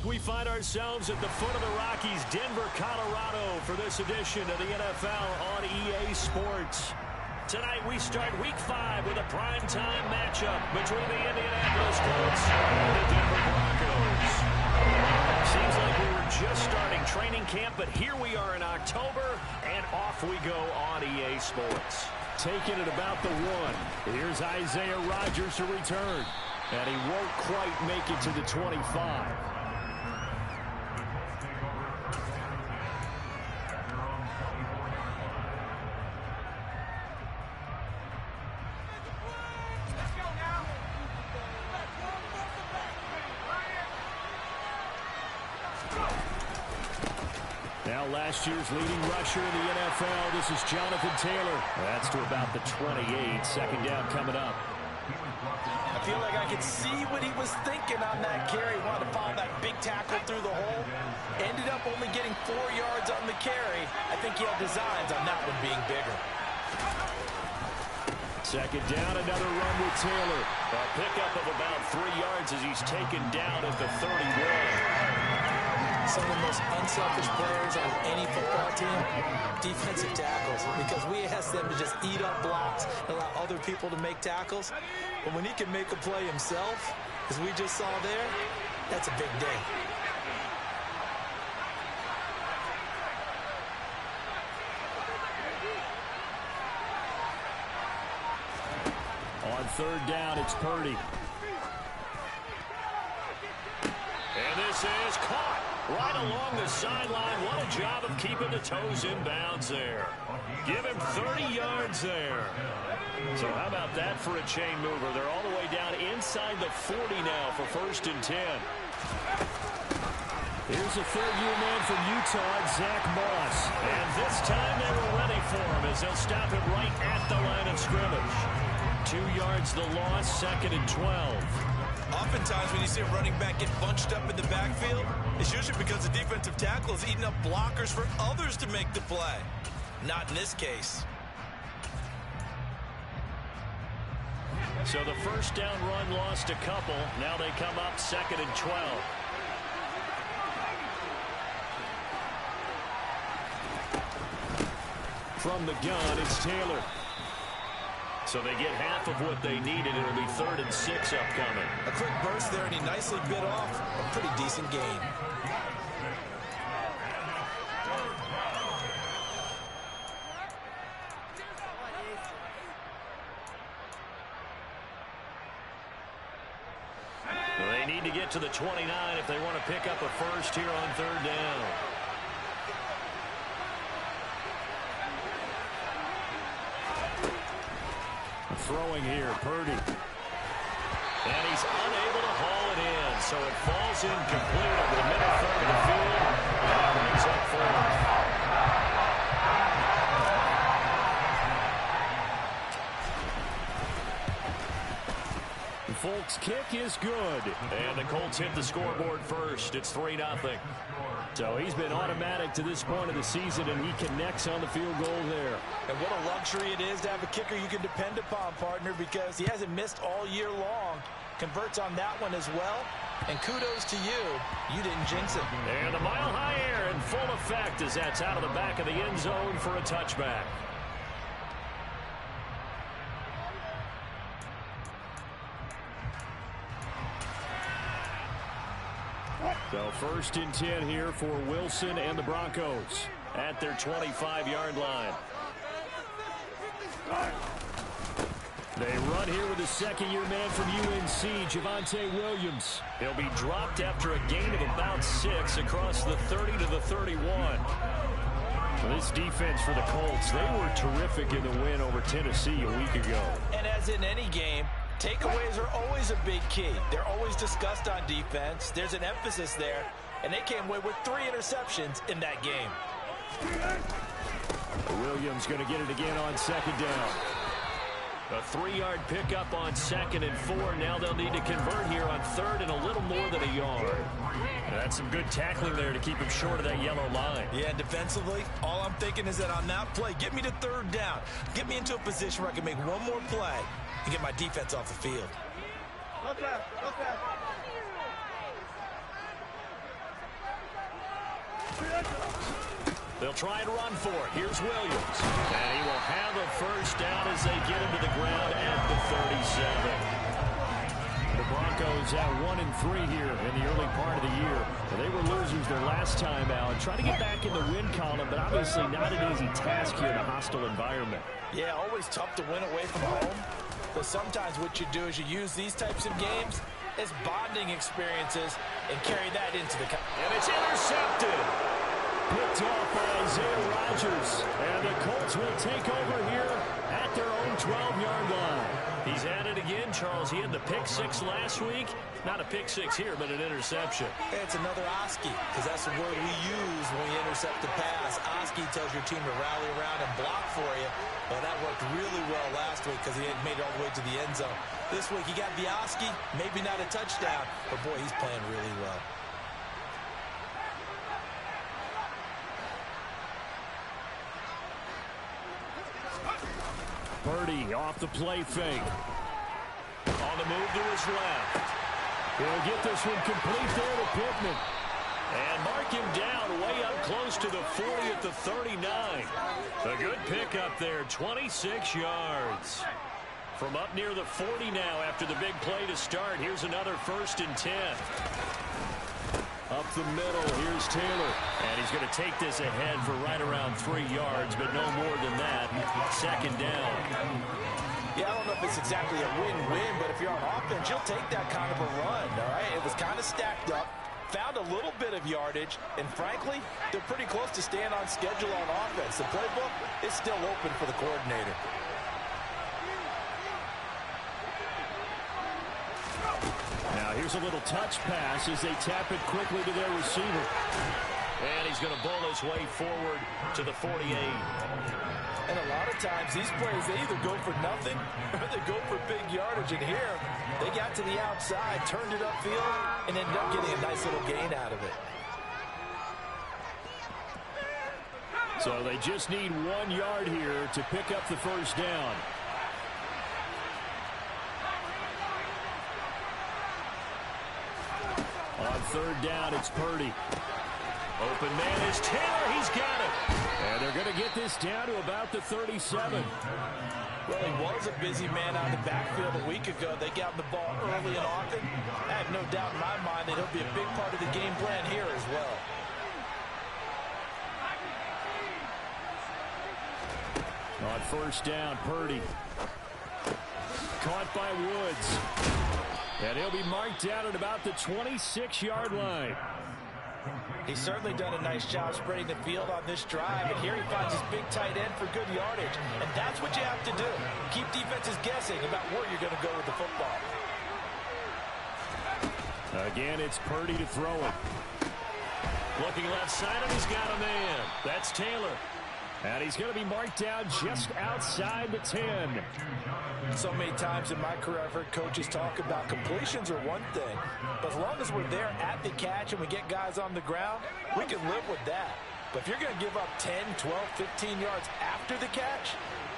We find ourselves at the foot of the Rockies, Denver, Colorado, for this edition of the NFL on EA Sports. Tonight we start Week 5 with a primetime matchup between the Indianapolis Colts and the Denver Broncos. Seems like we were just starting training camp, but here we are in October, and off we go on EA Sports. Taking it about the 1. Here's Isaiah Rodgers to return, and he won't quite make it to the 25. Now last year's leading rusher in the NFL, this is Jonathan Taylor. That's to about the 28. Second down coming up. I feel like I could see what he was thinking on that carry. Wanted to follow that big tackle through the hole. Ended up only getting 4 yards on the carry. I think he had designs on that one being bigger. Second down, another run with Taylor. A pickup of about 3 yards as he's taken down at the 31. Some of the most unselfish players on any football team, defensive tackles, because we ask them to just eat up blocks and allow other people to make tackles. But when he can make a play himself, as we just saw there, that's a big day. On third down, it's Purdy. And this is caught right along the sideline. What a job of keeping the toes in bounds there. Give him 30 yards there. So how about that for a chain mover? They're all the way down inside the 40 now for 1st and 10. Here's a third-year man from Utah, Zach Moss. And this time they were ready for him as they'll stop him right at the line of scrimmage. 2 yards the loss, 2nd and 12. Oftentimes when you see a running back get bunched up in the backfield, it's usually because the defensive tackle is eating up blockers for others to make the play. Not in this case. So the first down run lost a couple. Now they come up 2nd and 12. From the gun, it's Taylor. So they get half of what they needed. It'll be 3rd and 6 upcoming. A quick burst there, and he nicely bit off a pretty decent gain. They need to get to the 29 if they want to pick up a first here on 3rd down. Throwing here, Purdy. And he's unable to haul it in, so it falls incomplete over the middle third of the field. And that brings up 4th. The Folks' kick is good. And the Colts hit the scoreboard first. It's 3-0. So he's been automatic to this point of the season, and he connects on the field goal there. And what a luxury it is to have a kicker you can depend upon, partner, because he hasn't missed all year long. Converts on that one as well. And kudos to you. You didn't jinx it. And the mile-high air in full effect as that's out of the back of the end zone for a touchback. So 1st and 10 here for Wilson and the Broncos at their 25-yard line. They run here with a second-year man from UNC, Javonte Williams. He'll be dropped after a gain of about 6 across the 30 to the 31. Well, this defense for the Colts, they were terrific in the win over Tennessee a week ago. And as in any game, takeaways are always a big key. They're always discussed on defense. There's an emphasis there, and they came away with 3 interceptions in that game. Williams going to get it again on 2nd down. A 3-yard pickup on 2nd and 4. Now they'll need to convert here on 3rd and a little more than a yard. That's some good tackling there to keep him short of that yellow line. Yeah, defensively, all I'm thinking is that on that play, get me to 3rd down. Get me into a position where I can make one more play and get my defense off the field. They'll try and run for it. Here's Williams. And he will have a first down as they get him to the ground at the 37. The Broncos at 1-3 here in the early part of the year. They were losers their last time out. Trying to get back in the win column, but obviously not an easy task here in a hostile environment. Yeah, always tough to win away from home. But sometimes what you do is you use these types of games as bonding experiences and carry that into the... And it's intercepted. Picked off by Isaiah Rodgers. And the Colts will take over here at their own 12-yard line. He's at it again, Charles. He had the pick six last week. Not a pick six here, but an interception. It's another Oski, because that's the word we use when we intercept the pass. Oski tells your team to rally around and block for you. Well, that worked really well last week because he had made it all the way to the end zone. This week he got the Oski, maybe not a touchdown, but boy, he's playing really well. Purdy off the play fake. On the move to his left. He'll get this one complete there to Pittman. And mark him down way up close to the 40 at the 39. A good pickup there, 26 yards. From up near the 40 now after the big play to start. Here's another 1st and 10. Up the middle, here's Taylor. And he's going to take this ahead for right around 3 yards, but no more than that. 2nd down. Yeah, I don't know if it's exactly a win-win, but if you're on offense, you'll take that kind of a run, all right? It was kind of stacked up, found a little bit of yardage, and frankly, they're pretty close to staying on schedule on offense. The playbook is still open for the coordinator. Now here's a little touch pass as they tap it quickly to their receiver. And he's going to bowl his way forward to the 48. And a lot of times these plays, they either go for nothing or they go for big yardage. And here, they got to the outside, turned it upfield, and ended up getting a nice little gain out of it. So they just need 1 yard here to pick up the 1st down. On 3rd down, it's Purdy. Open man is Taylor. He's got it. And they're going to get this down to about the 37. Well, he was a busy man out of the backfield a week ago. They got him the ball early and often. I have no doubt in my mind that he'll be a big part of the game plan here as well. On 1st down, Purdy. Caught by Woods. And he'll be marked down at about the 26-yard line. He's certainly done a nice job spreading the field on this drive. And here he finds his big tight end for good yardage. And that's what you have to do. Keep defenses guessing about where you're going to go with the football. Again, it's Purdy to throw it. Looking left side, and he's got a man. That's Taylor. And he's going to be marked down just outside the 10. So many times in my career, I've heard coaches talk about completions are one thing. But as long as we're there at the catch and we get guys on the ground, we can live with that. But if you're going to give up 10, 12, 15 yards after the catch,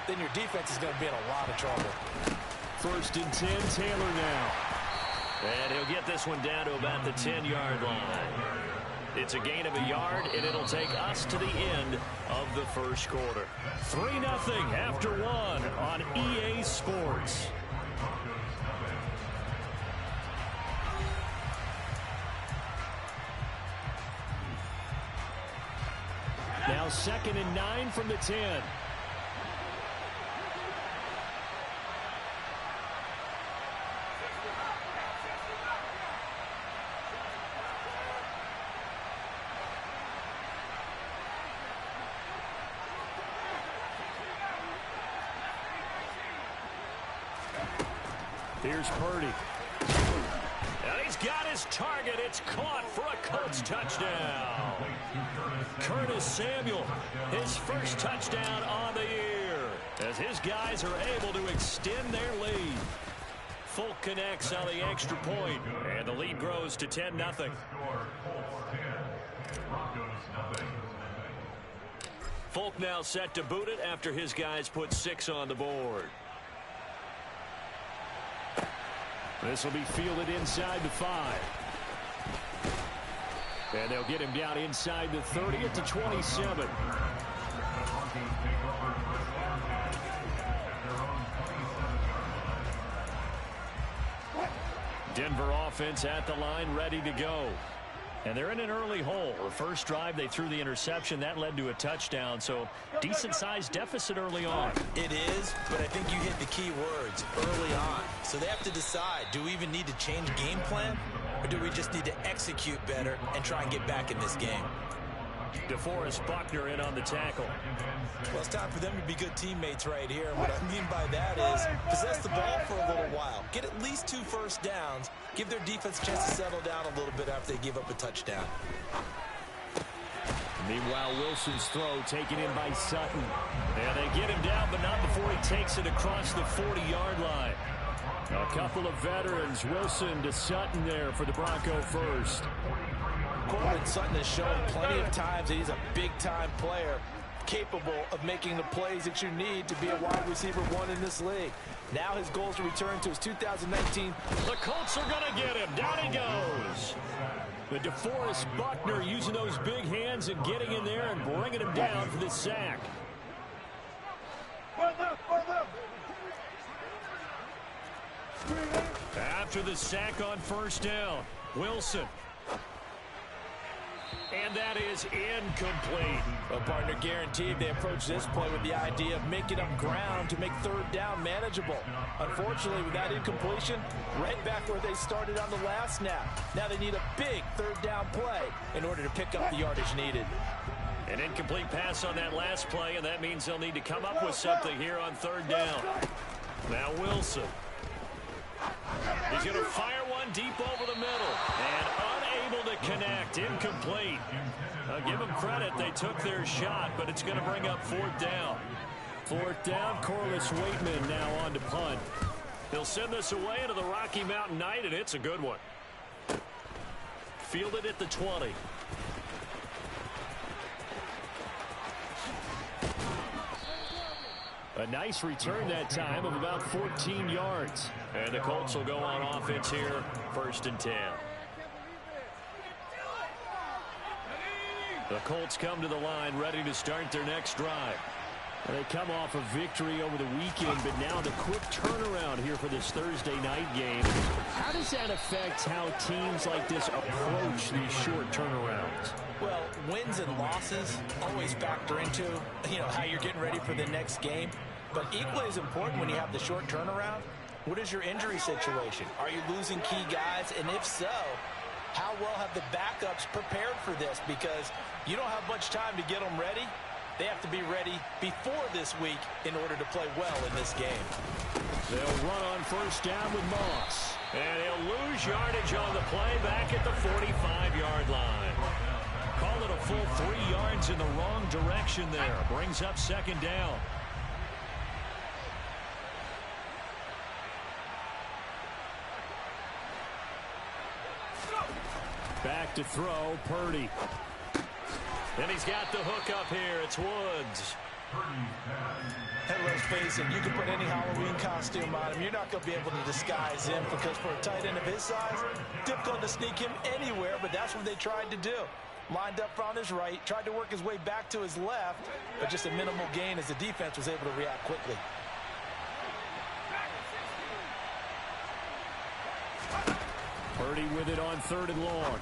then your defense is going to be in a lot of trouble. 1st and 10, Taylor now. And he'll get this one down to about the 10-yard line. It's a gain of a yard, and it'll take us to the end of the 1st quarter. 3-0 after 1 on EA Sports. Now 2nd and 9 from the 10. Here's Purdy. And he's got his target. It's caught for a Colts touchdown. Curtis Samuel, his first touchdown on the year, as his guys are able to extend their lead. Folk connects on the extra point, and the lead grows to 10-0. Folk now set to boot it after his guys put 6 on the board. This will be fielded inside the 5. And they'll get him down inside the 30 at the 27. Denver offense at the line, ready to go. And they're in an early hole. The first drive, they threw the interception. That led to a touchdown, so decent-sized deficit early on. It is, but I think you hit the key words, early on. So they have to decide, do we even need to change game plan, or do we just need to execute better and try and get back in this game? DeForest Buckner in on the tackle. Well, it's time for them to be good teammates right here. And what I mean by that is possess the ball for a little while. Get at least 2 first downs. Give their defense a chance to settle down a little bit after they give up a touchdown. Meanwhile, Wilson's throw taken in by Sutton. And they get him down, but not before he takes it across the 40-yard line. A couple of veterans, Wilson to Sutton there for the Bronco first. Corbin Sutton has shown plenty of times that he's a big-time player, capable of making the plays that you need to be a wide receiver 1 in this league. Now his goal is to return to his 2019. The Colts are going to get him. Down he goes. The DeForest Buckner using those big hands and getting in there and bringing him down for the sack. After the sack on first down, Wilson. And that is incomplete. Well, partner, guaranteed they approach this play with the idea of making up ground to make third down manageable. Unfortunately, with that incompletion, right back where they started on the last snap. Now they need a big third down play in order to pick up the yardage needed. An incomplete pass on that last play, and that means they'll need to come up with something here on third down. Now Wilson. He's going to fire one deep over the middle. And unable to connect. Incomplete. I'll give them credit. They took their shot, but it's going to bring up fourth down. Fourth down, Corliss Waitman now on to punt. He'll send this away into the Rocky Mountain Night, and it's a good one. Fielded at the 20. A nice return that time of about 14 yards. And the Colts will go on offense here, 1st and 10. The Colts come to the line ready to start their next drive. And they come off a victory over the weekend, but now the quick turnaround here for this Thursday night game. How does that affect how teams like this approach these short turnarounds? Well, wins and losses always factor into, how you're getting ready for the next game. But equally as important when you have the short turnaround, what is your injury situation? Are you losing key guys? And if so, how well have the backups prepared for this? Because you don't have much time to get them ready. They have to be ready before this week in order to play well in this game. They'll run on first down with Moss. And he'll lose yardage on the play back at the 45-yard line. Call it a full 3 yards in the wrong direction there. Brings up second down. Back to throw, Purdy. And he's got the hook up here. It's Woods. Hey, let's face it, you can put any Halloween costume on him. You're not going to be able to disguise him because for a tight end of his size, difficult to sneak him anywhere, but that's what they tried to do. Lined up on his right, tried to work his way back to his left, but just a minimal gain as the defense was able to react quickly. Purdy with it on 3rd and long.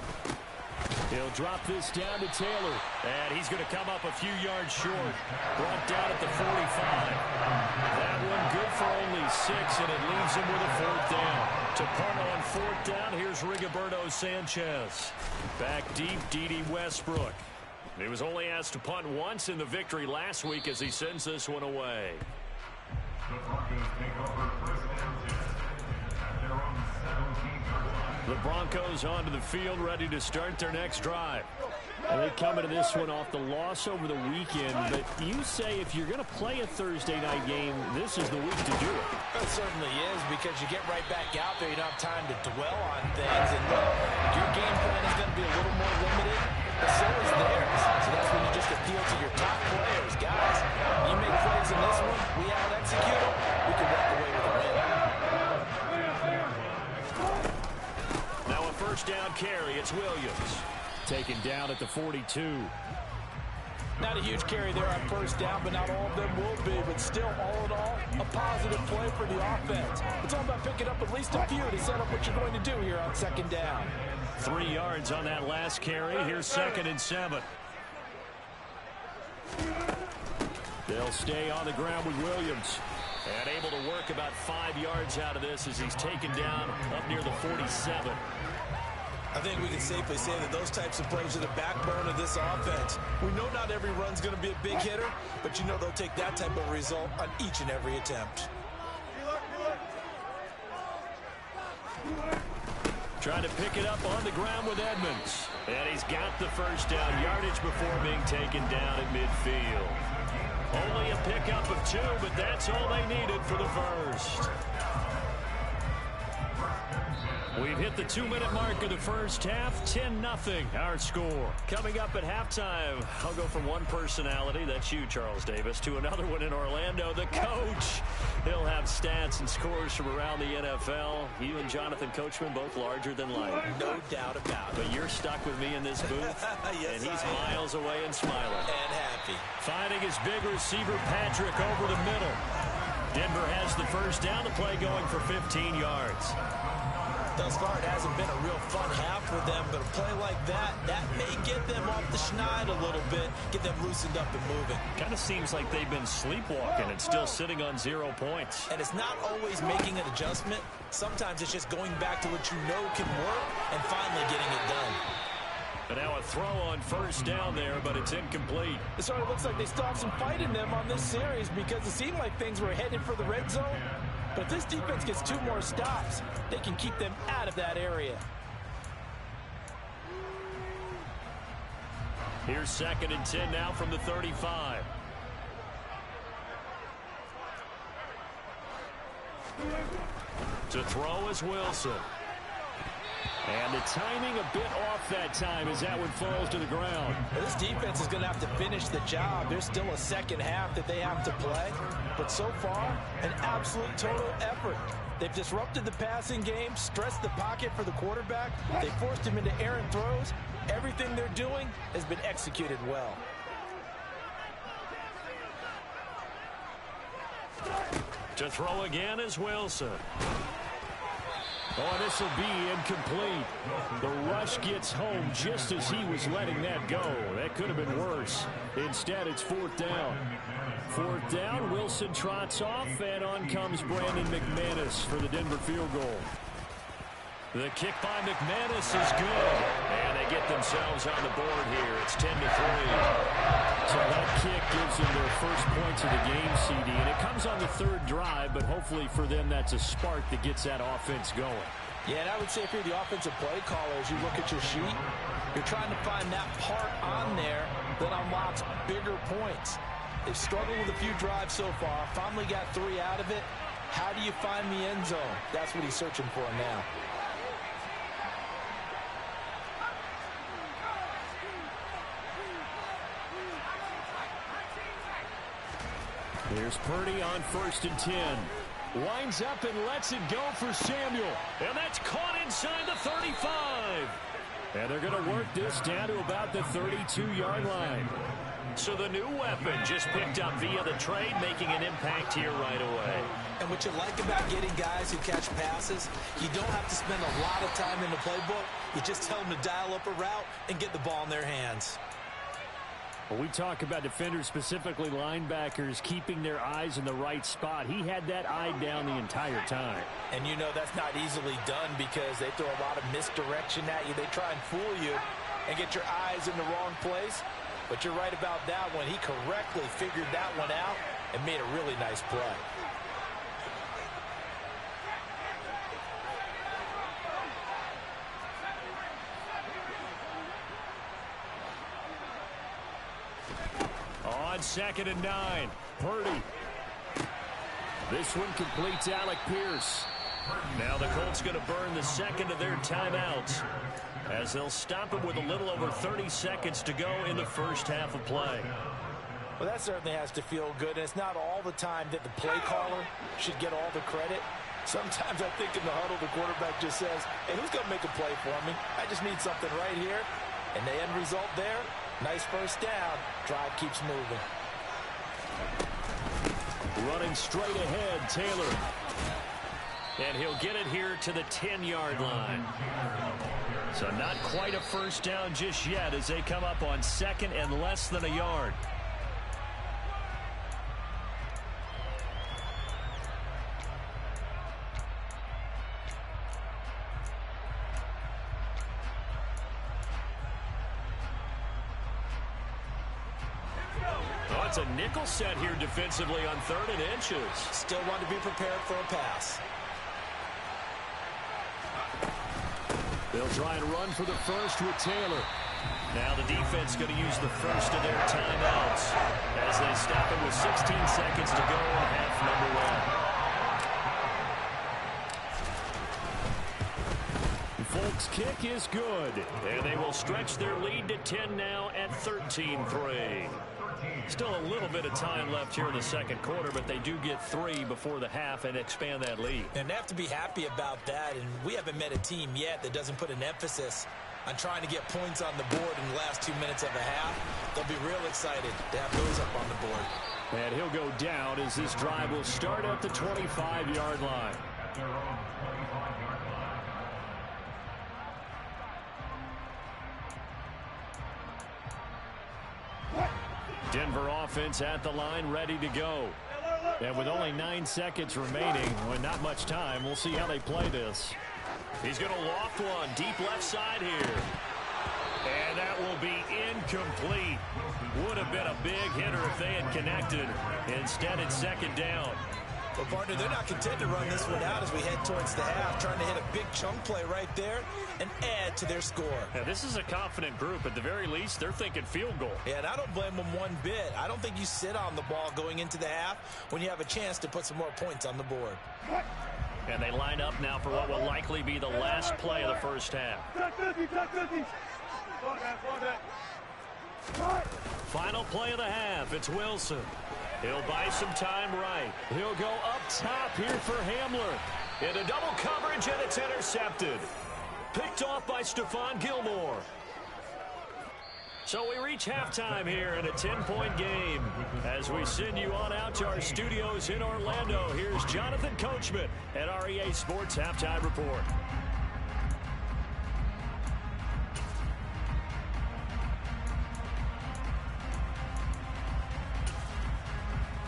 He'll drop this down to Taylor. And he's going to come up a few yards short. Brought down at the 45. That one good for only 6, and it leaves him with a 4th down. To punt on 4th down, here's Rigoberto Sanchez. Back deep, Dede Westbrook. He was only asked to punt once in the victory last week as he sends this one away. The Broncos onto the field, ready to start their next drive. And they come into this one off the loss over the weekend. But you say if you're going to play a Thursday night game, this is the week to do it. It certainly is, because you get right back out there. You don't have time to dwell on things. And your game plan is going to be a little more limited, but so is theirs. So that's when you just appeal to your top players. Guys, you make plays in this one, we out-execute them, we can walk away with a win. Now a first down carry, it's Williams. taken down at the 42. Not a huge carry there on first down, but not all of them will be. But still, all in all, a positive play for the offense. It's all about picking up at least a few to set up what you're going to do here on second down. 3 yards on that last carry. Here's 2nd and 7. They'll stay on the ground with Williams. And able to work about 5 yards out of this as he's taken down up near the 47. I think we can safely say that those types of plays are the backbone of this offense. We know not every run's going to be a big hitter, but you know they'll take that type of result on each and every attempt. Trying to pick it up on the ground with Edmonds. And he's got the first down yardage before being taken down at midfield. Only a pickup of 2, but that's all they needed for the first. We've hit the 2-minute mark of the first half. 10-0 our score. Coming up at halftime, I'll go from one personality, that's you, Charles Davis, to another one in Orlando, the coach. He'll have stats and scores from around the NFL. You and Jonathan Coachman both larger than life. No doubt about it. But you're stuck with me in this booth, Yes, and he's miles away and smiling. And happy. Finding his big receiver, Patrick, over the middle. Denver has the first down, the play going for 15 yards. Thus far, it hasn't been a real fun half for them, but a play like that may get them off the schneid a little bit, get them loosened up and moving. Kind of seems like they've been sleepwalking and still sitting on 0 points. And it's not always making an adjustment. Sometimes it's just going back to what you know can work and finally getting it done. And now a throw on first down there, but it's incomplete. It sort of looks like they still have some fight in them on this series because it seemed like things were headed for the red zone. But if this defense gets 2 more stops, they can keep them out of that area. Here's 2nd and 10 now from the 35. To throw is Wilson. And the timing a bit off that time as that one falls to the ground. Well, this defense is going to have to finish the job. There's still a second half that they have to play. But so far, an absolute total effort. They've disrupted the passing game, stressed the pocket for the quarterback. They forced him into errant throws. Everything they're doing has been executed well. To throw again is Wilson. Oh, this will be incomplete. The rush gets home just as he was letting that go. That could have been worse. Instead, it's 4th down. 4th down, Wilson trots off, and on comes Brandon McManus for the Denver field goal. The kick by McManus is good, and they get themselves on the board here. It's 10-3. So that kick gives them their first points of the game, CD, and it comes on the 3rd drive, but hopefully for them that's a spark that gets that offense going. Yeah, and I would say if you're the offensive play caller, as you look at your sheet, you're trying to find that part on there that unlocks bigger points. They've struggled with a few drives so far, finally got 3 out of it. How do you find the end zone? That's what he's searching for now. Here's Purdy on 1st and 10. Winds up and lets it go for Samuel. And that's caught inside the 35. And they're going to work this down to about the 32-yard line. So the new weapon just picked up via the trade, making an impact here right away. And what you like about getting guys who catch passes, you don't have to spend a lot of time in the playbook. You just tell them to dial up a route and get the ball in their hands. When we talk about defenders, specifically linebackers, keeping their eyes in the right spot, he had that eye down the entire time. And you know that's not easily done because they throw a lot of misdirection at you. They try and fool you and get your eyes in the wrong place. But you're right about that one. He correctly figured that one out and made a really nice play. On 2nd and 9, Purdy. This one completes Alec Pierce. Now the Colts going to burn the 2nd of their timeouts as they'll stop it with a little over 30 seconds to go in the first half of play. Well, that certainly has to feel good. And it's not all the time that the play caller should get all the credit. Sometimes I think in the huddle, the quarterback just says, hey, who's going to make a play for me? I just need something right here. And the end result there, nice first down. Drive keeps moving. Running straight ahead, Taylor. And he'll get it here to the 10-yard line. So not quite a first down just yet as they come up on second and less than a yard. Oh, it's a nickel set here defensively on 3rd and inches. Still want to be prepared for a pass. They'll try and run for the first with Taylor. Now the defense going to use the first of their timeouts as they stop it with 16 seconds to go in half number 1. Folks' kick is good, and they will stretch their lead to 10 now at 13-3. Still a little bit of time left here in the second quarter, but they do get 3 before the half and expand that lead. And they have to be happy about that, and we haven't met a team yet that doesn't put an emphasis on trying to get points on the board in the last 2 minutes of a half. They'll be real excited to have those up on the board. And he'll go down as this drive will start at the 25-yard line. Denver offense at the line, ready to go. And with only 9 seconds remaining, with not much time, we'll see how they play this. He's going to loft one deep left side here. And that will be incomplete. Would have been a big hitter if they had connected. Instead, it's second down. Well, partner, they're not content to run this one out as we head towards the half, trying to hit a big chunk play right there and add to their score. Now, this is a confident group. At the very least, they're thinking field goal. Yeah, and I don't blame them one bit. I don't think you sit on the ball going into the half when you have a chance to put some more points on the board. And they line up now for what will likely be the last play of the first half. Final play of the half. It's Wilson. He'll buy some time right. He'll go up top here for Hamler. Into double coverage, and it's intercepted. Picked off by Stephon Gilmore. So we reach halftime here in a 10-point game. As we send you on out to our studios in Orlando, here's Jonathan Coachman at REA Sports Halftime Report.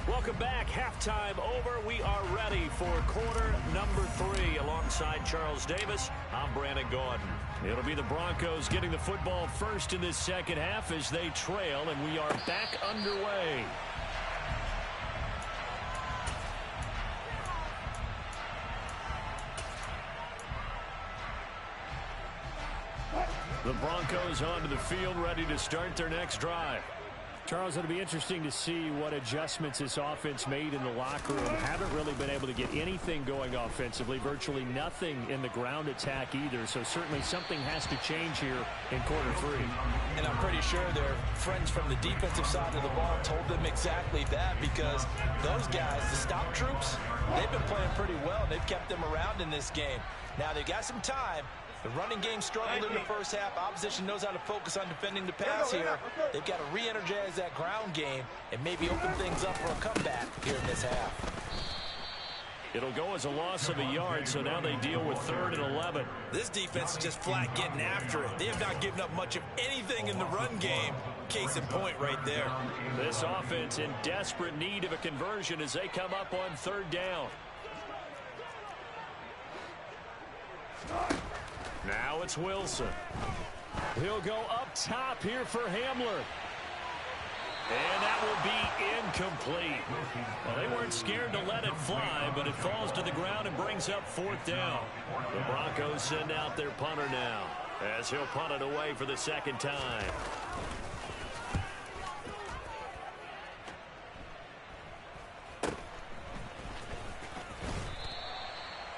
Welcome back. Halftime over. We are ready for quarter number 3 alongside Charles Davis. I'm Brandon Gaudin. It'll be the Broncos getting the football first in this second half as they trail, and we are back underway. The Broncos onto the field, ready to start their next drive. Charles, it'll be interesting to see what adjustments this offense made in the locker room. Haven't really been able to get anything going offensively, virtually nothing in the ground attack either. So certainly something has to change here in quarter 3. And I'm pretty sure their friends from the defensive side of the ball told them exactly that, because those guys, the stop troops, they've been playing pretty well. They've kept them around in this game. Now they've got some time. The running game struggled in the first half. Opposition knows how to focus on defending the pass here. They've got to re-energize that ground game and maybe open things up for a comeback here in this half. It'll go as a loss of a yard, so now they deal with 3rd and 11. This defense is just flat getting after it. They have not given up much of anything in the run game. Case in point right there. This offense in desperate need of a conversion as they come up on 3rd down. Now it's Wilson. He'll go up top here for Hamler. And that will be incomplete. Well, they weren't scared to let it fly, but it falls to the ground and brings up 4th down. The Broncos send out their punter now as he'll punt it away for the second time.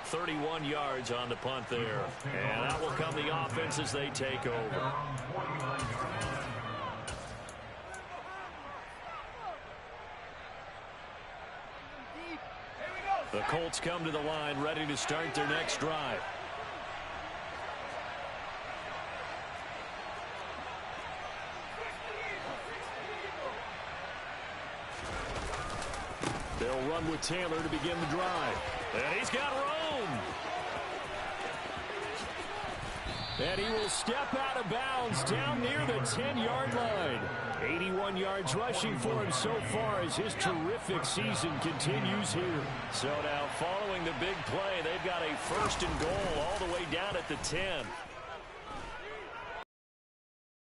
.31 yards on the punt there. And that will come the offense as they take over. The Colts come to the line, ready to start their next drive. They'll run with Taylor to begin the drive. And he's got Rome. And he will step out of bounds down near the 10-yard line. 81 yards rushing for him so far as his terrific season continues here. So now following the big play, they've got a first and goal all the way down at the 10.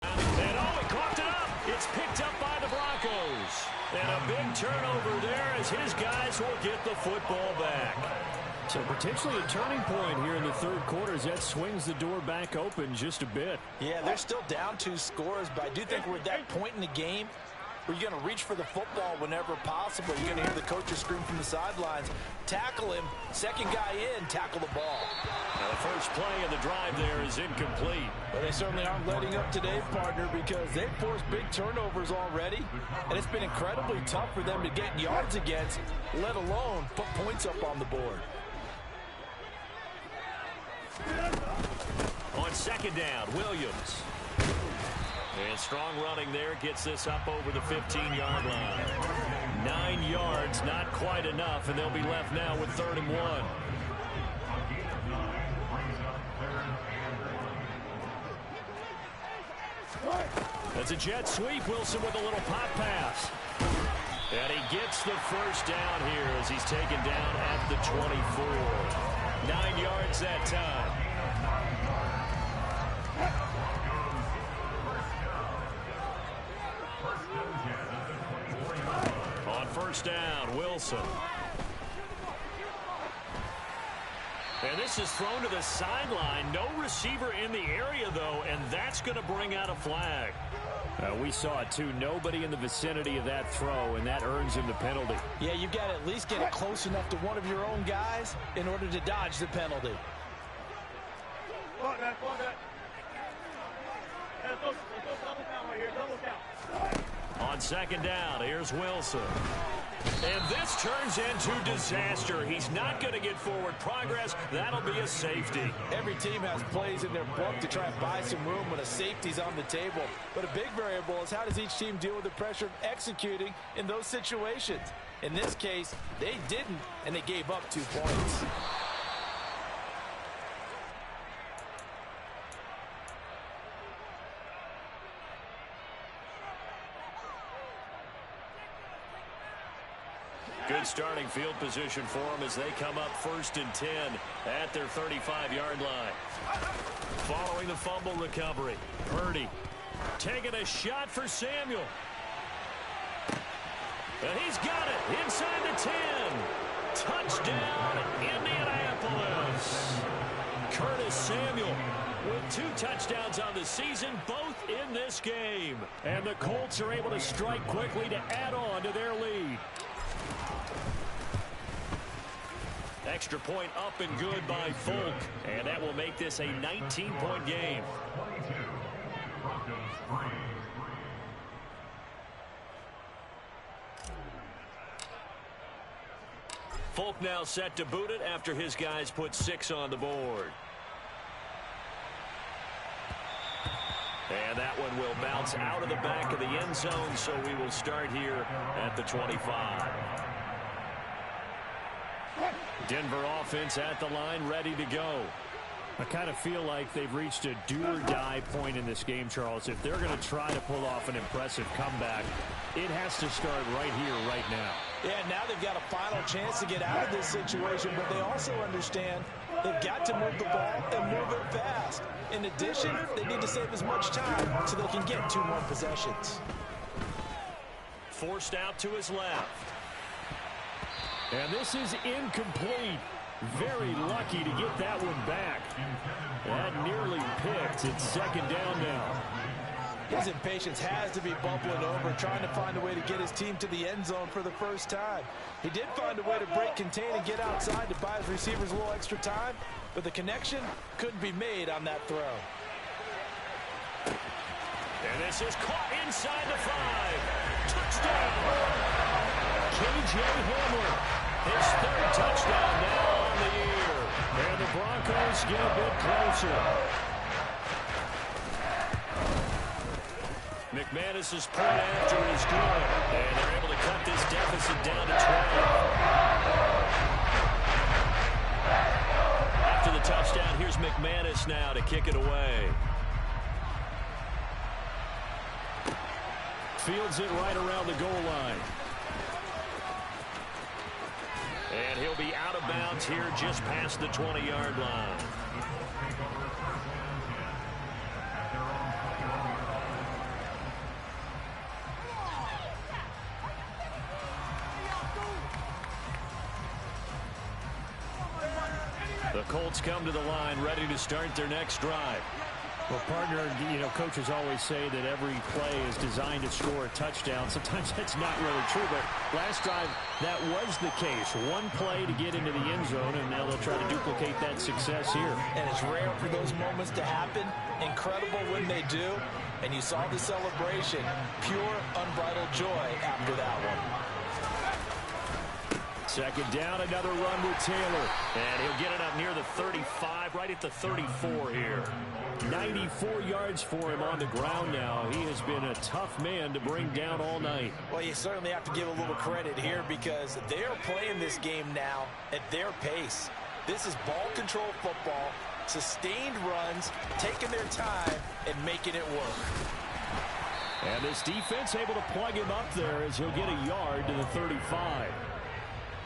And oh, he coughed it up. It's picked up by the Broncos. And a big turnover there as his guys will get the football back. So potentially a turning point here in the third quarter as that swings the door back open just a bit. Yeah, they're still down 2 scores, but I do think we're at that point in the game where you're going to reach for the football whenever possible. You're going to hear the coaches scream from the sidelines. Tackle him. Second guy in, tackle the ball. Now the first play of the drive there is incomplete. But they certainly aren't letting up today, partner, because they've forced big turnovers already, and it's been incredibly tough for them to get yards against, let alone put points up on the board. On second down, Williams. And strong running there gets this up over the 15-yard line. 9 yards, not quite enough, and they'll be left now with 3rd and 1. That's a jet sweep. Wilson with a little pop pass. And he gets the first down here as he's taken down at the 24. 9 yards that time. On first down, Wilson. And this is thrown to the sideline. No receiver in the area, though, and that's going to bring out a flag. We saw it, too. Nobody in the vicinity of that throw, and that earns him the penalty. Yeah, you've got to at least get it close enough to one of your own guys in order to dodge the penalty. On second down, here's Wilson. And this turns into disaster. He's not going to get forward progress. That'll be a safety. Every team has plays in their book to try and buy some room when a safety's on the table. But a big variable is how does each team deal with the pressure of executing in those situations. In this case, they didn't, and they gave up 2 points. Good starting field position for them as they come up 1st and 10 at their 35-yard line. Following the fumble recovery, Purdy taking a shot for Samuel. And he's got it inside the 10. Touchdown, Indianapolis. Curtis Samuel with 2 touchdowns on the season, both in this game. And the Colts are able to strike quickly to add on to their lead. Extra point up and good by Folk. And that will make this a 19-point game. Folk now set to boot it after his guys put 6 on the board. And that one will bounce out of the back of the end zone, so we will start here at the 25. Denver offense at the line, ready to go. I kind of feel like they've reached a do-or-die point in this game, Charles. If they're going to try to pull off an impressive comeback, it has to start right here, right now. Yeah, now they've got a final chance to get out of this situation, but they also understand they've got to move the ball and move it fast. In addition, they need to save as much time so they can get 2 more possessions. Forced out to his left. And this is incomplete. Very lucky to get that one back. That nearly picked. It's 2nd down now. His impatience has to be bubbling over, trying to find a way to get his team to the end zone for the first time. He did find a way to break contain and get outside to buy his receivers a little extra time, but the connection couldn't be made on that throw. And this is caught inside the 5. Touchdown! K.J. Hamler. His 3rd touchdown now on the year. And the Broncos get a bit closer. McManus's point after is good. And they're able to cut this deficit down to 12. now to kick it away. Fields it right around the goal line. And he'll be out of bounds here just past the 20-yard line. The Colts come to the line ready to start their next drive. Well, partner, you know, coaches always say that every play is designed to score a touchdown. Sometimes that's not really true, but last drive, that was the case. One play to get into the end zone, and now they'll try to duplicate that success here. And it's rare for those moments to happen. Incredible when they do. And you saw the celebration. Pure, unbridled joy after that one. Second down, another run with Taylor. And he'll get it up near the 35, right at the 34 here. 94 yards for him on the ground now. He has been a tough man to bring down all night. Well, you certainly have to give a little credit here because they are playing this game now at their pace. This is ball control football, sustained runs, taking their time, and making it work. And this defense able to plug him up there as he'll get a yard to the 35.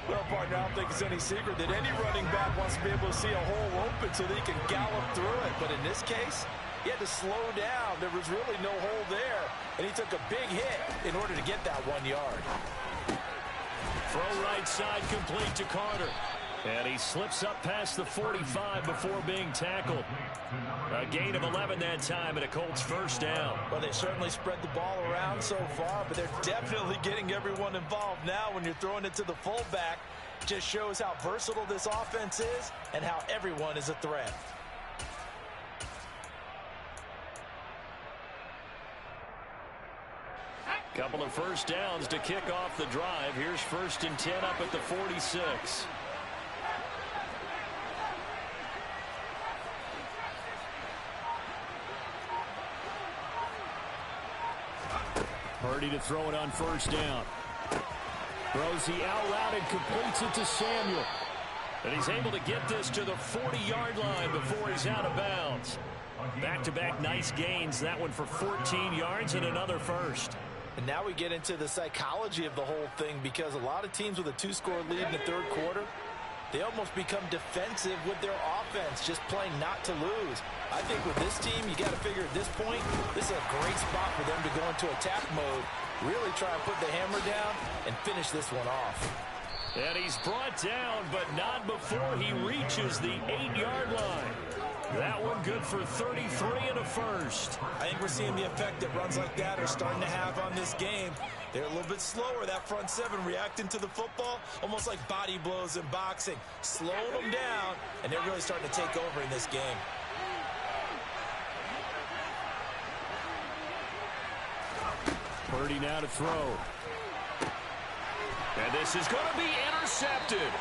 Well, partner, I don't think it's any secret that any running back wants to be able to see a hole open so that he can gallop through it. But in this case, he had to slow down. There was really no hole there, and he took a big hit in order to get that 1 yard. Throw right side complete to Carter. And he slips up past the 45 before being tackled. A gain of 11 that time and a Colts first down. Well, they certainly spread the ball around so far, but they're definitely getting everyone involved now when you're throwing it to the fullback. Just shows how versatile this offense is and how everyone is a threat. Couple of first downs to kick off the drive. Here's 1st and 10 up at the 46. Purdy to throw it on first down. Throws the out route and completes it to Samuel. And he's able to get this to the 40-yard line before he's out of bounds. Back-to-back nice gains. That one for 14 yards and another first. And now we get into the psychology of the whole thing because a lot of teams with a 2-score lead in the third quarter, they almost become defensive with their offense, just playing not to lose. I think with this team, you got to figure at this point, this is a great spot for them to go into attack mode, really try and put the hammer down and finish this one off. And he's brought down, but not before he reaches the 8-yard line. That one good for 33 and a first. I think we're seeing the effect that runs like that are starting to have on this game. They're a little bit slower, that front seven, reacting to the football, almost like body blows in boxing, slowing them down, and they're really starting to take over in this game. Purdy now to throw. And this is going to be intercepted.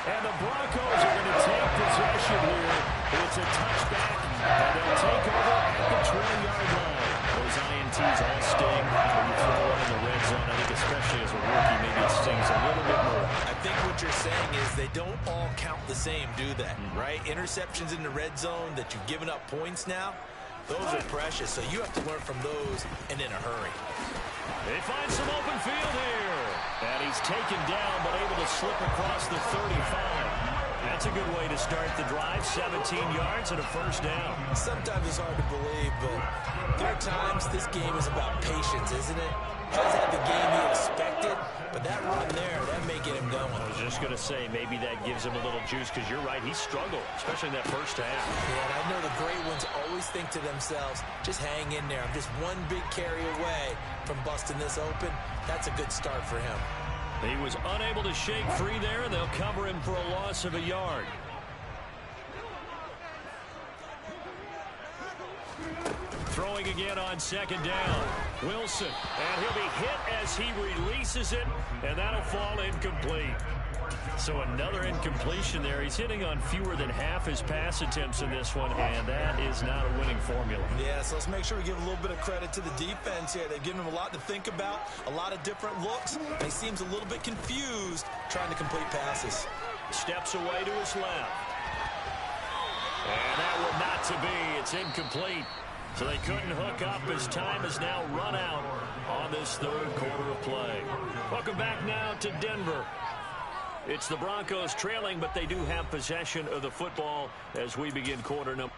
And the Broncos are going to take possession here. It's a touchback, and they'll take over the 20-yard line. Those INTs all sting when you throw one in the red zone. I think especially as a rookie, maybe it stings a little bit more. I think what you're saying is they don't all count the same, do they? Right? Interceptions in the red zone that you've given up points now, those are precious. So you have to learn from those and in a hurry. They find some open field here. And he's taken down, but able to slip across the 35. That's a good way to start the drive. 17 yards and a first down. Sometimes it's hard to believe, but there are times this game is about patience, isn't it? Hasn't had the game he expected, but that run there, that may get him going. I was just going to say, maybe that gives him a little juice, because you're right, he struggled, especially in that first half. Yeah, and I know the great ones always think to themselves, just hang in there. I'm just one big carry away from busting this open. That's a good start for him. He was unable to shake free there, and they'll cover him for a loss of a yard. Throwing again on second down. Wilson, and he'll be hit as he releases it, and that'll fall incomplete. So another incompletion there. He's hitting on fewer than half his pass attempts in this one, and that is not a winning formula. Yeah, so let's make sure we give a little bit of credit to the defense here. They've given him a lot to think about, a lot of different looks. He seems a little bit confused trying to complete passes. Steps away to his left. And that one not to be. It's incomplete. So they couldn't hook up as time has now run out on this third quarter of play. Welcome back now to Denver. It's the Broncos trailing, but they do have possession of the football as we begin quarter number.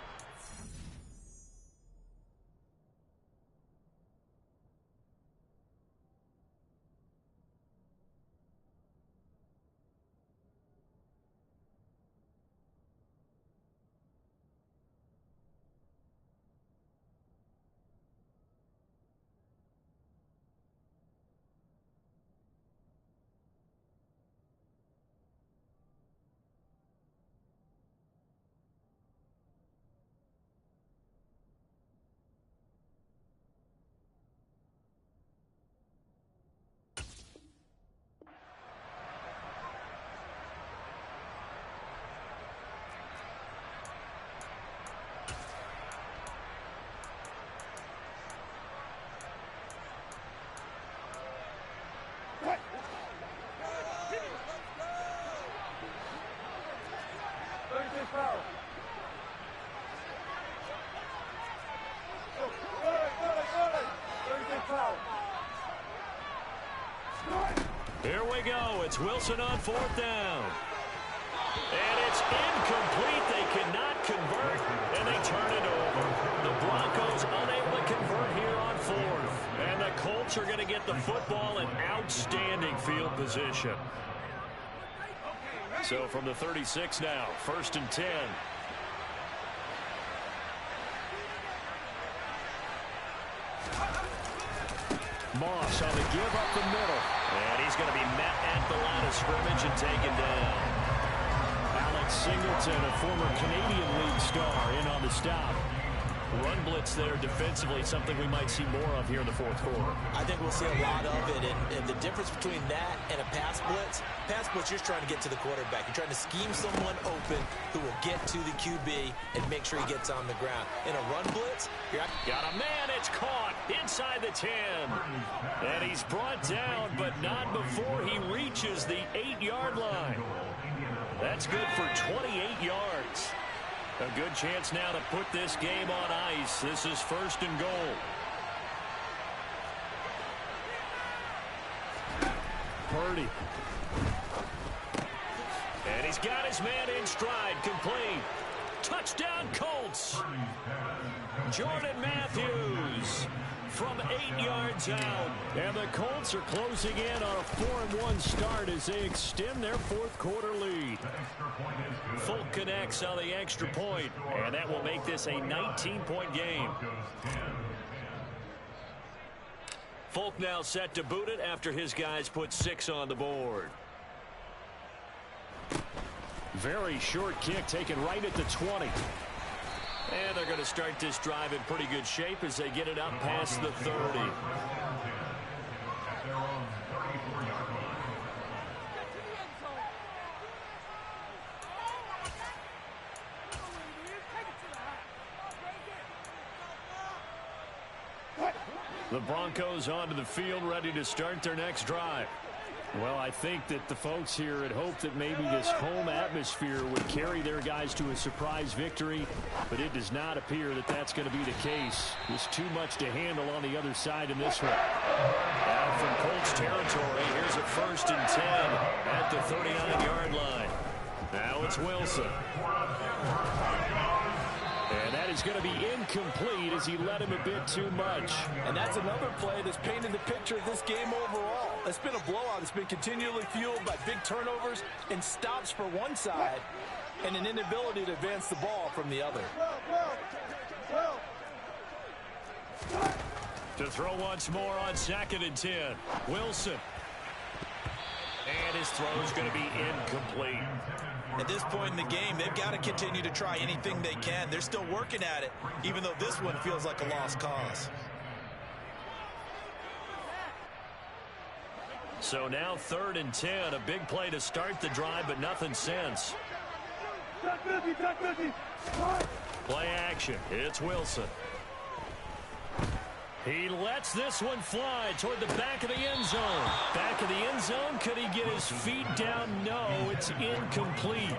Here we go. It's Wilson on fourth down. And it's incomplete. They cannot convert, and they turn it over. The Broncos unable to convert here on fourth. And the Colts are going to get the football in outstanding field position. So from the 36 now, 1st and 10. Moss on the give up the middle. And he's going to be met at the line of scrimmage and taken down. Alex Singleton, a former Canadian League star, in on the stop. Run blitz there defensively, something we might see more of here in the fourth quarter. I think we'll see a lot of it, and the difference between that and a pass blitz, you're just trying to get to the quarterback. You're trying to scheme someone open who will get to the QB and make sure he gets on the ground. In a run blitz, got a man, it's caught inside the 10. And he's brought down, but not before he reaches the 8-yard line. That's good for 28 yards. A good chance now to put this game on ice. This is 1st and goal. Purdy. And he's got his man in stride, complete. Touchdown Colts. Jordan Matthews from 8 yards out. And the Colts are closing in on a 4-1 start as they extend their fourth quarter lead. Folk connects on the extra point, and that will make this a 19-point game. Folk now set to boot it after his guys put 6 on the board. Very short kick taken right at the 20. And they're going to start this drive in pretty good shape as they get it up past the 30. The Broncos onto the field, ready to start their next drive. Well, I think that the folks here had hoped that maybe this home atmosphere would carry their guys to a surprise victory, but it does not appear that that's going to be the case. There's too much to handle on the other side in this one. Now from Colts territory, here's a 1st and 10 at the 39-yard line. Now it's Wilson. And that is going to be incomplete as he led him a bit too much. And that's another play that's painted the picture of this game overall. It's been a blowout. It's been continually fueled by big turnovers and stops for one side and an inability to advance the ball from the other. To throw once more on 2nd and 10. Wilson. And his throw is going to be incomplete. At this point in the game, they've got to continue to try anything they can. They're still working at it, even though this one feels like a lost cause. So now 3rd and 10, a big play to start the drive, but nothing since. Play action. It's Wilson. He lets this one fly toward the back of the end zone. Back of the end zone. Could he get his feet down? No, it's incomplete.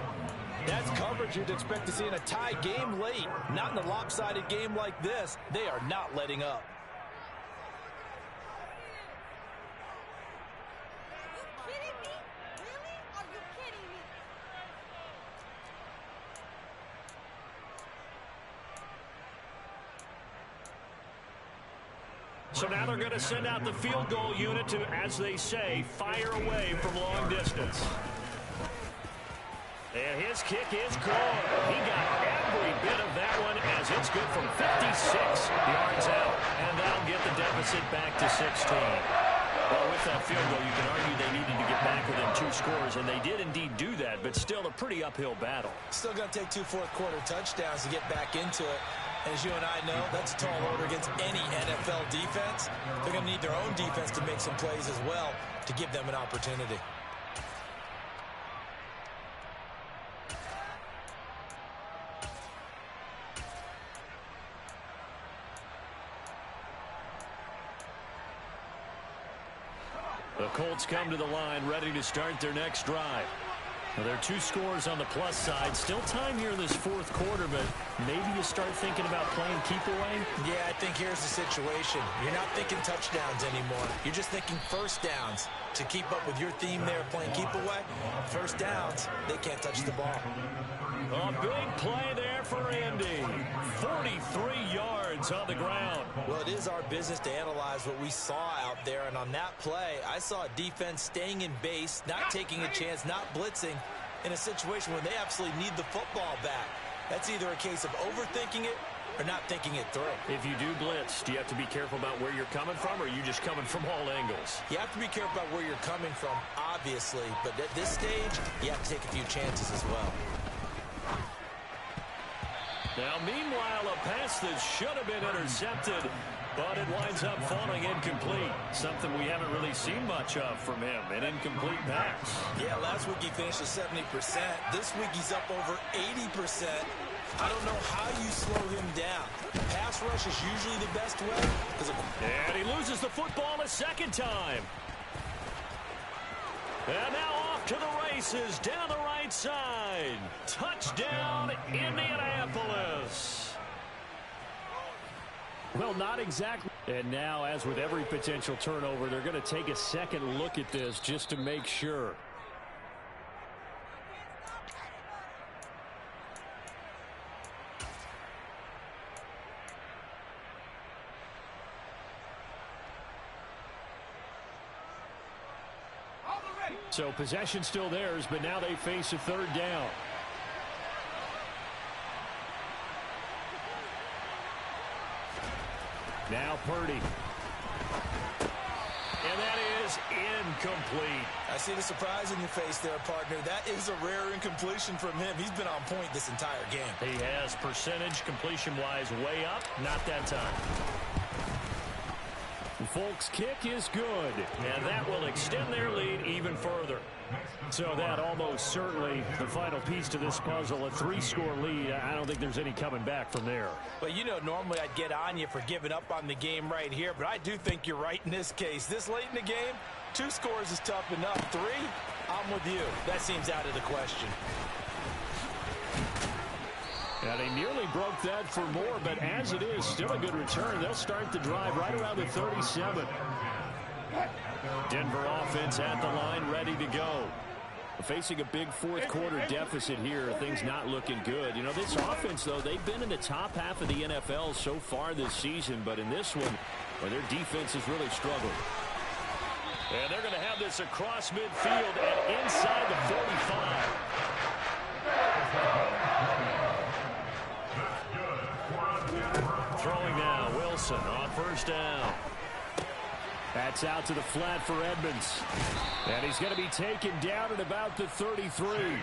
That's coverage you'd expect to see in a tie game late. Not in a lopsided game like this. They are not letting up. So now they're going to send out the field goal unit to, as they say, fire away from long distance. And his kick is good. He got every bit of that one as it's good from 56 yards out. And that'll get the deficit back to 16. Well, with that field goal, you can argue they needed to get back within 2 scores, and they did indeed do that, but still a pretty uphill battle. Still going to take 2 fourth-quarter touchdowns to get back into it. And as you and I know, that's a tall order against any NFL defense. They're going to need their own defense to make some plays as well to give them an opportunity. The Colts come to the line ready to start their next drive. Well, there are 2 scores on the plus side. Still time here in this fourth quarter, but maybe you start thinking about playing keep away? Yeah, I think here's the situation. You're not thinking touchdowns anymore. You're just thinking first downs. To keep up with your theme there, playing keep away, first downs, they can't touch the ball. A big play there for Andy. 43 yards on the ground. Well, it is our business to analyze what we saw out there, and on that play, I saw a defense staying in base, not taking a chance, not blitzing, in a situation where they absolutely need the football back. That's either a case of overthinking it or not thinking it through. If you do blitz, do you have to be careful about where you're coming from, or are you just coming from all angles? You have to be careful about where you're coming from, obviously, but at this stage, you have to take a few chances as well. Now, meanwhile, a pass that should have been intercepted, but it winds up falling incomplete. Something we haven't really seen much of from him, an incomplete pass. Yeah, last week he finished at 70%. This week he's up over 80%. I don't know how you slow him down. Pass rush is usually the best way. And he loses the football a second time. And now off to the races down the right side. Touchdown, Indianapolis. Well, not exactly. And now, as with every potential turnover, they're going to take a second look at this just to make sure. So possession still theirs, but now they face a third down. Now Purdy. And that is incomplete. I see the surprise in your face there, partner. That is a rare incompletion from him. He's been on point this entire game. He has percentage completion-wise way up. Not that time. Folks' kick is good. And that will extend their lead even further. So that almost certainly the final piece to this puzzle, a 3-score lead. I don't think there's any coming back from there. Well, you know, normally I'd get on you for giving up on the game right here, but I do think you're right in this case. This late in the game, 2 scores is tough enough. 3, I'm with you. That seems out of the question. And he nearly broke that for more, but as it is, still a good return. They'll start the drive right around the 37. Denver offense at the line, ready to go. Facing a big fourth-quarter deficit here, things not looking good. You know, this offense, though, they've been in the top half of the NFL so far this season, but in this one, well, their defense has really struggled. And they're going to have this across midfield and inside the 45. Throwing now, Wilson on first down. That's out to the flat for Edmonds. And he's going to be taken down at about the 33.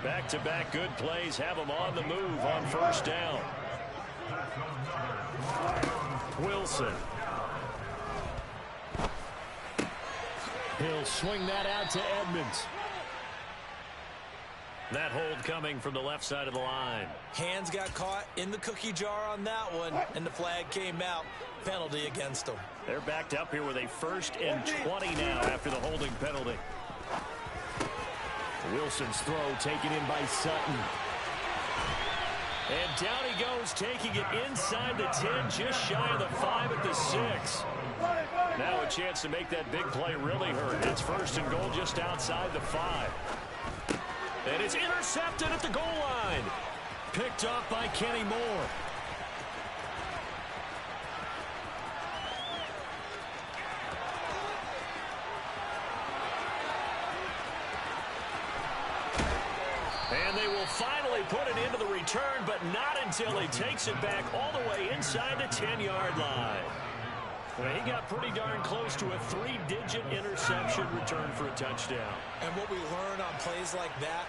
Back-to-back good plays have him on the move on first down. Wilson. He'll swing that out to Edmonds. That hold coming from the left side of the line. Hands got caught in the cookie jar on that one, and the flag came out. Penalty against them. They're backed up here with a 1st and 20 now after the holding penalty. Wilson Wilson's throw taken in by Sutton. And down he goes, taking it inside the 10, just shy of the 5 at the 6. Now a chance to make that big play really hurt. It's first and goal just outside the 5. And it's intercepted at the goal line. Picked off by Kenny Moore. And they will finally put it into the return, but not until he takes it back all the way inside the 10-yard line. Well, he got pretty darn close to a 3-digit interception return for a touchdown. And what we learn on plays like that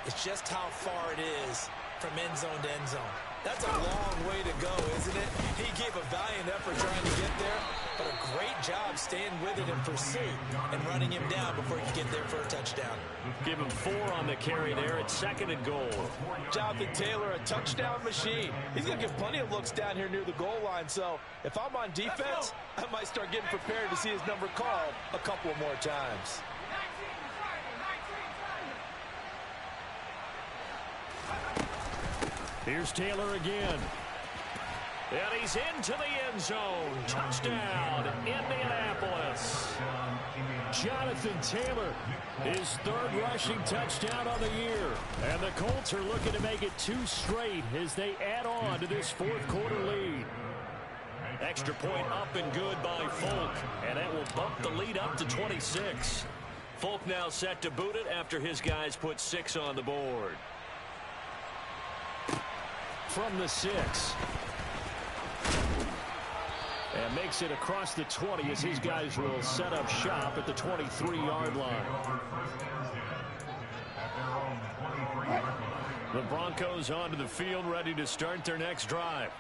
is just how far it is from end zone to end zone. That's a long way to go, isn't it? He gave a valiant effort trying to get there, but a great job staying with it in pursuit and running him down before he could get there for a touchdown. Give him 4 on the carry there at 2nd and goal. Jonathan Taylor, a touchdown machine. He's going to get plenty of looks down here near the goal line, so if I'm on defense, I might start getting prepared to see his number called a couple of more times. Here's Taylor again. And he's into the end zone. Touchdown, Indianapolis. Jonathan Taylor, his 3rd rushing touchdown of the year. And the Colts are looking to make it 2 straight as they add on to this 4th quarter lead. Extra point up and good by Folk. And that will bump the lead up to 26. Folk now set to boot it after his guys put 6 on the board. From the 6. And makes it across the 20 as his guys will set up shop at the 23-yard line. The Broncos onto the field, ready to start their next drive.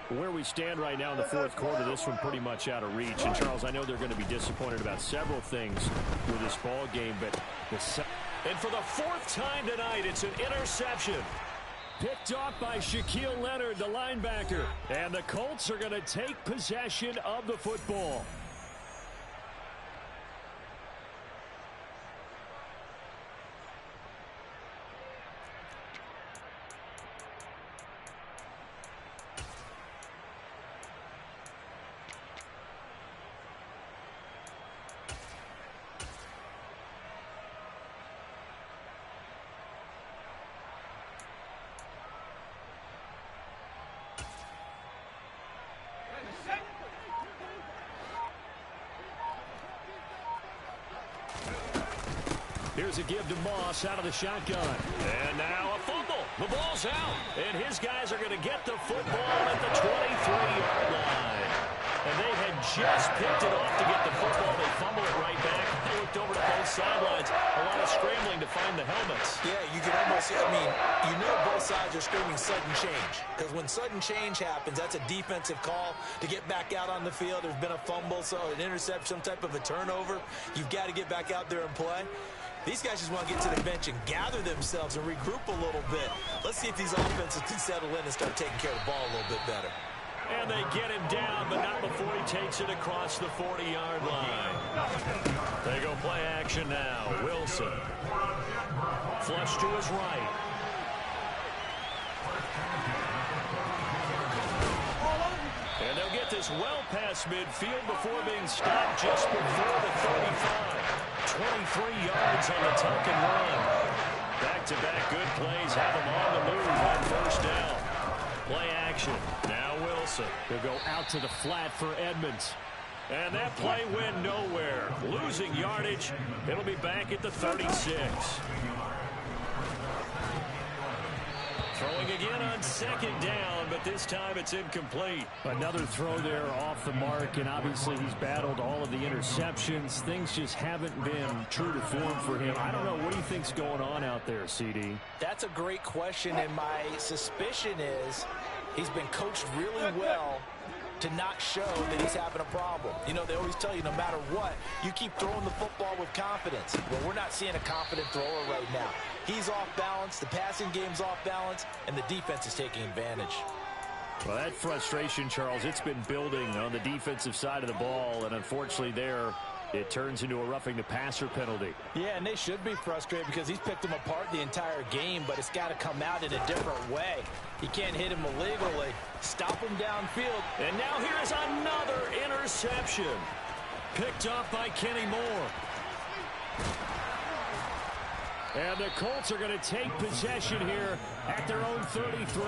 Where we stand right now in the 4th quarter, this one pretty much out of reach. And, Charles, I know they're going to be disappointed about several things with this ball game, but and for the 4th time tonight, it's an interception. Picked off by Shaquille Leonard, the linebacker. And the Colts are going to take possession of the football. Here's a give to Moss out of the shotgun. And now a fumble. The ball's out. And his guys are going to get the football at the 23-yard line. And they had just picked it off to get the football. They fumble it right back. They looked over to both sidelines. A lot of scrambling to find the helmets. Yeah, you can almost, you know both sides are screaming sudden change. Because when sudden change happens, that's a defensive call to get back out on the field. There's been a fumble, so an interception, some type of a turnover. You've got to get back out there and play. These guys just want to get to the bench and gather themselves and regroup a little bit. Let's see if these offenses can settle in and start taking care of the ball a little bit better. And they get him down, but not before he takes it across the 40-yard line. They go play action now. Wilson. Flush to his right. And they'll get this well past midfield before being stopped just before the 35. 23 yards on the tuck and run. Back-to-back good plays have him on the move on first down. Play action. Now Wilson. They'll go out to the flat for Edmonds. And that play went nowhere. Losing yardage. It'll be back at the 36. Throwing again on 2nd down, but this time it's incomplete. Another throw there off the mark, and obviously he's battled all of the interceptions. Things just haven't been true to form for him. I don't know. What do you think's going on out there, CD? That's a great question, and my suspicion is he's been coached really well to not show that he's having a problem. You know, they always tell you no matter what, you keep throwing the football with confidence. Well, we're not seeing a confident thrower right now. He's off balance, the passing game's off balance, and the defense is taking advantage. Well, that frustration, Charles, it's been building on the defensive side of the ball, and unfortunately there, It turns into a roughing the passer penalty. Yeah, and they should be frustrated because he's picked them apart the entire game, but it's got to come out in a different way. He can't hit him illegally. Stop him downfield. And now here's another interception. Picked off by Kenny Moore. And the Colts are going to take possession here at their own 33.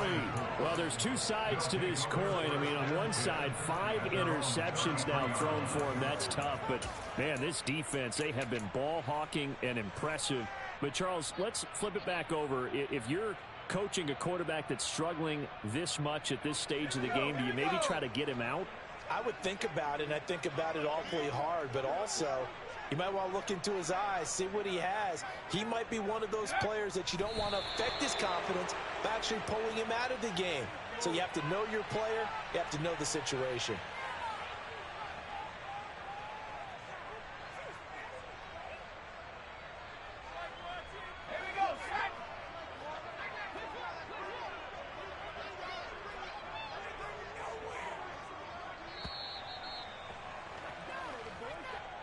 Well, there's two sides to this coin. I mean, on one side, 5 interceptions now thrown for him. That's tough. But, man, this defense, they have been ball hawking and impressive. But, Charles, let's flip it back over. If you're coaching a quarterback that's struggling this much at this stage of the game, do you maybe try to get him out? I would think about it, and I think about it awfully hard. But also, you might want to look into his eyes, see what he has. He might be one of those players that you don't want to affect his confidence by actually pulling him out of the game. So you have to know your player. You have to know the situation.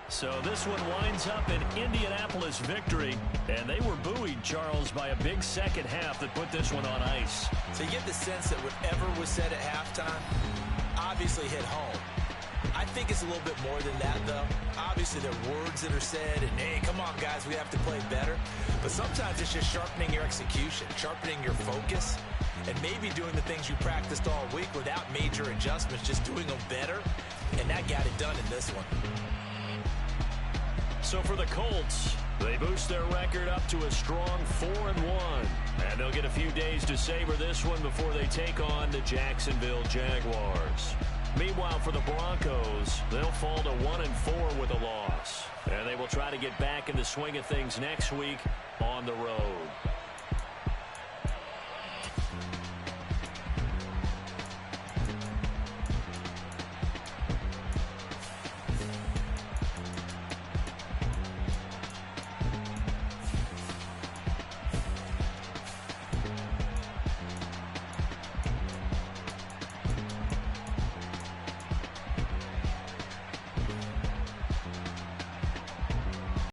So this one winds up an Indianapolis victory, and they were buoyed, Charles, by a big second half that put this one on ice. So you get the sense that whatever was said at halftime obviously hit home. I think it's a little bit more than that, though. Obviously, there are words that are said, and, hey, come on, guys, we have to play better. But sometimes it's just sharpening your execution, sharpening your focus, and maybe doing the things you practiced all week without major adjustments, just doing them better, and that got it done in this one. So for the Colts, they boost their record up to a strong 4-1. And they'll get a few days to savor this one before they take on the Jacksonville Jaguars. Meanwhile, for the Broncos, they'll fall to 1-4 with a loss. And they will try to get back in the swing of things next week on the road.